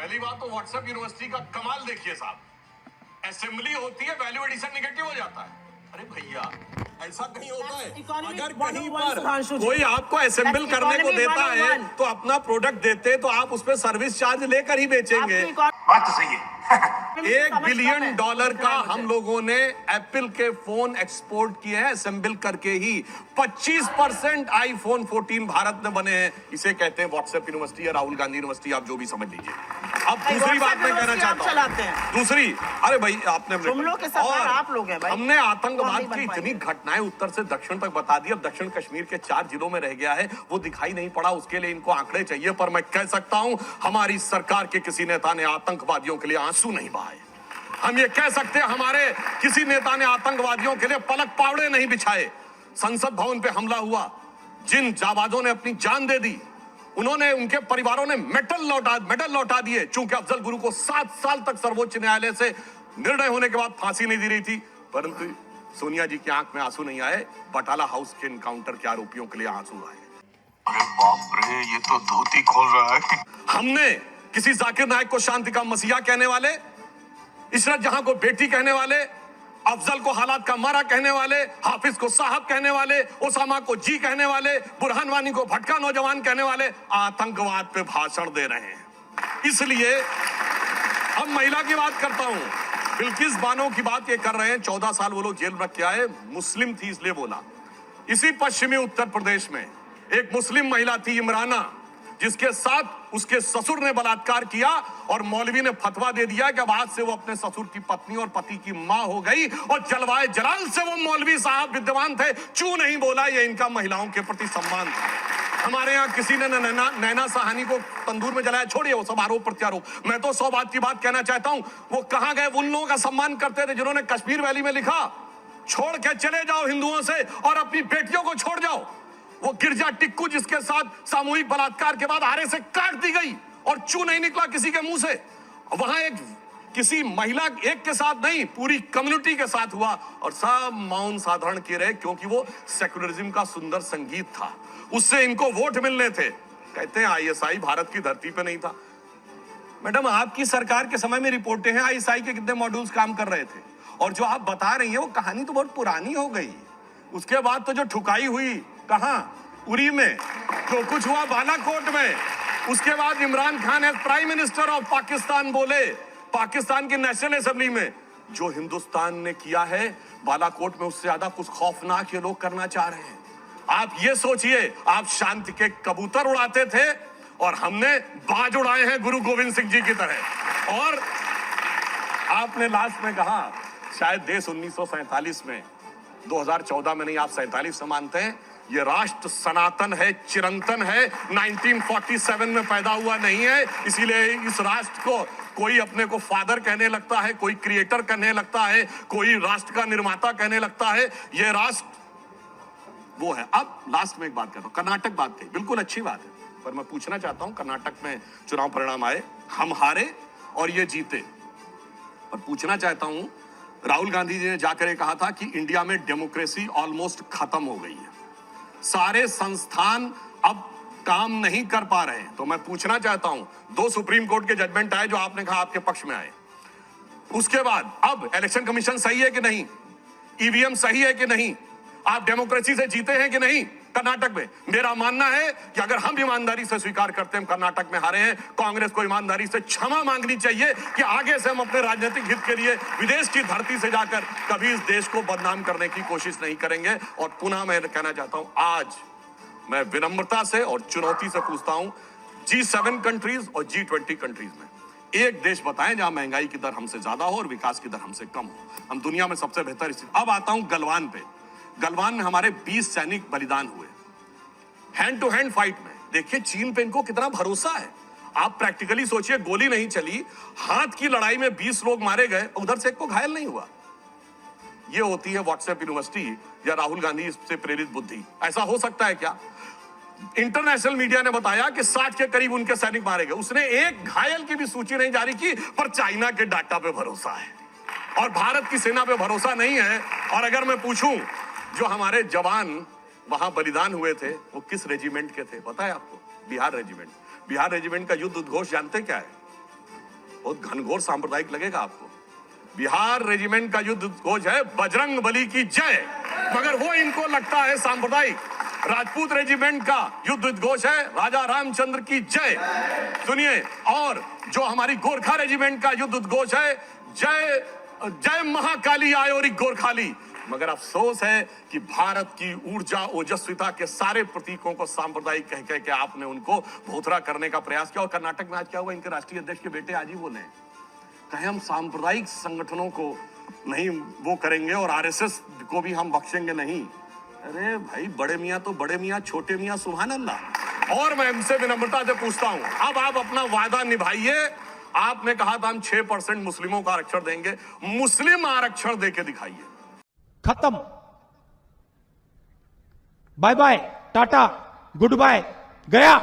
पहली बात तो व्हाट्सएप यूनिवर्सिटी का कमाल देखिए साहब, असेंबली होती है, वैल्यू एडिशन निगेटिव हो जाता है। अरे भैया ऐसा कहीं होता है? अगर कहीं पर कोई आपको असेंबल करने को देता है तो अपना प्रोडक्ट देते तो आप उस पर सर्विस चार्ज लेकर ही बेचेंगे। बात तो सही है। $1 बिलियन का हम लोगों ने एप्पल के फोन एक्सपोर्ट किए हैं असेंबल करके ही। 25% आईफोन 14 भारत में बने हैं। इसे कहते हैं व्हाट्सएप यूनिवर्सिटी या राहुल गांधी यूनिवर्सिटी, आप जो भी समझ लीजिए। अब दूसरी बात मैं कहना चाहता हूँ, दूसरी, अरे भाई आपने और आप लोग हैं भाई, हमने आतंकवाद की इतनी घटनाएं उत्तर से दक्षिण तक बता दी। अब दक्षिण कश्मीर के 4 जिलों में रह गया है, वो दिखाई नहीं पड़ा, उसके लिए इनको आंकड़े चाहिए। पर मैं कह सकता हूं हमारी सरकार के किसी नेता ने आतंकवादियों के लिए आंसू नहीं बहाए। हम ये कह सकते हैं हमारे किसी नेता ने आतंकवादियों के लिए पलक पावड़े नहीं बिछाए। संसद भवन पे हमला हुआ, जिन जाबाजों ने अपनी जान दे दी, उन्होंने, उनके परिवारों ने मेडल लौटा दिए। चूंकि अफजल गुरु को 7 साल तक सर्वोच्च न्यायालय से निर्णय होने के बाद फांसी नहीं दी रही थी, परंतु सोनिया जी की आंख में आंसू नहीं आए, बटाला हाउस के एनकाउंटर के आरोपियों के लिए आंसू आए। अरे बाप रे, ये तो धोती खोल रहा है। हमने किसी जाकिर नायक को शांति का मसीहा कहने वाले, इशरत जहां को बेटी कहने वाले, अफजल को हालात का मारा कहने वाले, हाफिज को साहब कहने वाले, ओसामा को जी कहने वाले, बुरहान वानी को भटका नौजवान कहने वाले आतंकवाद पे भाषण दे रहे हैं। इसलिए अब महिला की बात करता हूं, बिल्किस बानो की बात ये कर रहे हैं। 14 साल वो लोग जेल में रख के आए, मुस्लिम थी इसलिए बोला। इसी पश्चिमी उत्तर प्रदेश में एक मुस्लिम महिला थी इमराना, जिसके साथ उसके ससुर ने बलात्कार किया और मौलवी ने फतवा दे दिया कि अब आज से वो अपने ससुर की पत्नी और पति की मां हो गई। और जलवाए जलाल से वो मौलवी साहब विद्यमान थे, चू नहीं बोला। ये इनका महिलाओं के प्रति सम्मान था। हमारे यहाँ किसी ने नैना साहनी को तंदूर में जलाया, छोड़िए वो सब आरोप प्रत्यारोप। मैं तो 100 बात की बात कहना चाहता हूं, वो कहां गए उन लोगों का सम्मान करते थे जिन्होंने कश्मीर वैली में लिखा, छोड़ के चले जाओ हिंदुओं से और अपनी बेटियों को छोड़ जाओ। वो गिरजा टिक्कू जिसके साथ सामूहिक बलात्कार के बाद आरे से काट दी गई और चू नहीं निकला किसी के मुंह से। वहां एक किसी महिला एक के साथ नहीं, पूरी कम्युनिटी के साथ हुआ और सब मौन साधारण किए रहे, क्योंकि वो सेक्युलरिज्म का सुंदर संगीत था, उससे इनको वोट मिलने थे। कहते हैं आईएसआई भारत की धरती पे नहीं था। मैडम, आपकी सरकार के समय में रिपोर्टें हैं आईएसआई के कितने मॉड्यूल्स काम कर रहे थे, और जो आप बता रही हैं वो कहानी तो बहुत पुरानी हो गई। उसके बाद तो जो ठुकाई हुई कहां, उरी में, जो कुछ हुआ बालाकोट में, उसके बाद Imran Khan as prime minister of Pakistan बोले पाकिस्तान की नेशनल असेंबली में, जो हिंदुस्तान ने किया है बालाकोट में उससे ज्यादा कुछ खौफनाक ये लोग करना चाह रहे हैं। आप ये सोचिए, आप शांति के कबूतर उड़ाते थे और हमने बाज उड़ाए हैं गुरु गोविंद सिंह जी की तरह। और आपने लास्ट में कहा शायद देश 1947 में, 2014 में नहीं, आप 47 से मानते हैं। ये राष्ट्र सनातन है, चिरंतन है, 1947 में पैदा हुआ नहीं है। इसीलिए इस राष्ट्र को कोई अपने को फादर कहने लगता है, कोई क्रिएटर कहने लगता है, कोई राष्ट्र का निर्माता कहने लगता है। ये राष्ट्र वो है। अब लास्ट में एक बात करता हूं, कर्नाटक बात कही, बिल्कुल अच्छी बात है, पर मैं पूछना चाहता हूं, कर्नाटक में चुनाव परिणाम आए, हम हारे और ये जीते, पर पूछना चाहता हूं, राहुल गांधी जी ने जाकर ये कहा था कि इंडिया में डेमोक्रेसी ऑलमोस्ट खत्म हो गई है, सारे संस्थान अब काम नहीं कर पा रहे हैं। तो मैं पूछना चाहता हूं, 2 सुप्रीम कोर्ट के जजमेंट आए जो आपने कहा आपके पक्ष में आए, उसके बाद अब इलेक्शन कमीशन सही है कि नहीं, ईवीएम सही है कि नहीं, आप डेमोक्रेसी से जीते हैं कि नहीं कर्नाटक में? मेरा मानना है कि अगर हम ईमानदारी से स्वीकार करते हैं कर्नाटक में हारे हैं, कांग्रेस को ईमानदारी से क्षमा मांगनी चाहिए कि आगे से हम अपने राजनीतिक हित के लिए विदेश की धरती से जाकर कभी इस देश को बदनाम करने की कोशिश नहीं करेंगे। और पुनः मैं कहना चाहता हूं, आज मैं विनम्रता से और चुनौती से पूछता हूं, G7 कंट्रीज और G20 कंट्रीज में एक देश बताएं जहां महंगाई की दर हमसे ज्यादा हो और विकास की दर हमसे कम हो। हम दुनिया में सबसे बेहतर स्थिति। अब आता हूं गलवान पे। गलवान में हमारे 20 सैनिक बलिदान हुए हैंड टू हैंड फाइट में। देखिए चीन पे इनको कितना भरोसा है। आप प्रैक्टिकली सोचिए, गोली नहीं चली, हाथ की लड़ाई में 20 लोग मारे गए, उधर से एक को घायल नहीं हुआ। ये होती है व्हाट्सएप यूनिवर्सिटी या राहुल गांधी से प्रेरित बुद्धि। ऐसा हो सकता है क्या? इंटरनेशनल मीडिया ने बताया कि 60 के करीब उनके सैनिक मारे गए, उसने एक घायल की भी सूची नहीं जारी की, पर चाइना के डाटा पे भरोसा है और भारत की सेना पे भरोसा नहीं है। और अगर मैं पूछूं, जो हमारे जवान वहां बलिदान हुए थे वो किस रेजिमेंट के थे पता है आपको? बिहार रेजिमेंट। बिहार रेजिमेंट का युद्ध उद्घोष जानते क्या है? बहुत घनघोर सांप्रदायिक लगेगा आपको। बिहार रेजिमेंट का युद्ध घोष है बजरंग बली की जय, मगर वो इनको लगता है सांप्रदायिक। राजपूत रेजिमेंट का युद्ध घोष है राजा रामचंद्र की जय, सुनिए। और जो हमारी गोरखा रेजिमेंट का युद्ध घोष है जय जय महाकाली आयोरी गोरखाली। मगर अफसोस है कि भारत की ऊर्जा ओजस्विता के सारे प्रतीकों को सांप्रदायिक कह कह के आपने उनको भोथरा करने का प्रयास किया। और कर्नाटक में आज क्या हुआ, इनके राष्ट्रीय अध्यक्ष के बेटे आज ही बोले कहे हम सांप्रदायिक संगठनों को नहीं वो करेंगे और आरएसएस को भी हम बख्शेंगे नहीं। अरे भाई, बड़े मियां तो बड़े मियां, छोटे मियां सुभान अल्लाह। और मैं इनसे विनम्रता से पूछता हूं, अब आप अपना वादा निभाइए। आपने कहा था हम 6% मुस्लिमों का आरक्षण देंगे, मुस्लिम आरक्षण देके दिखाइए। खत्म, bye bye, tata, goodbye, गया।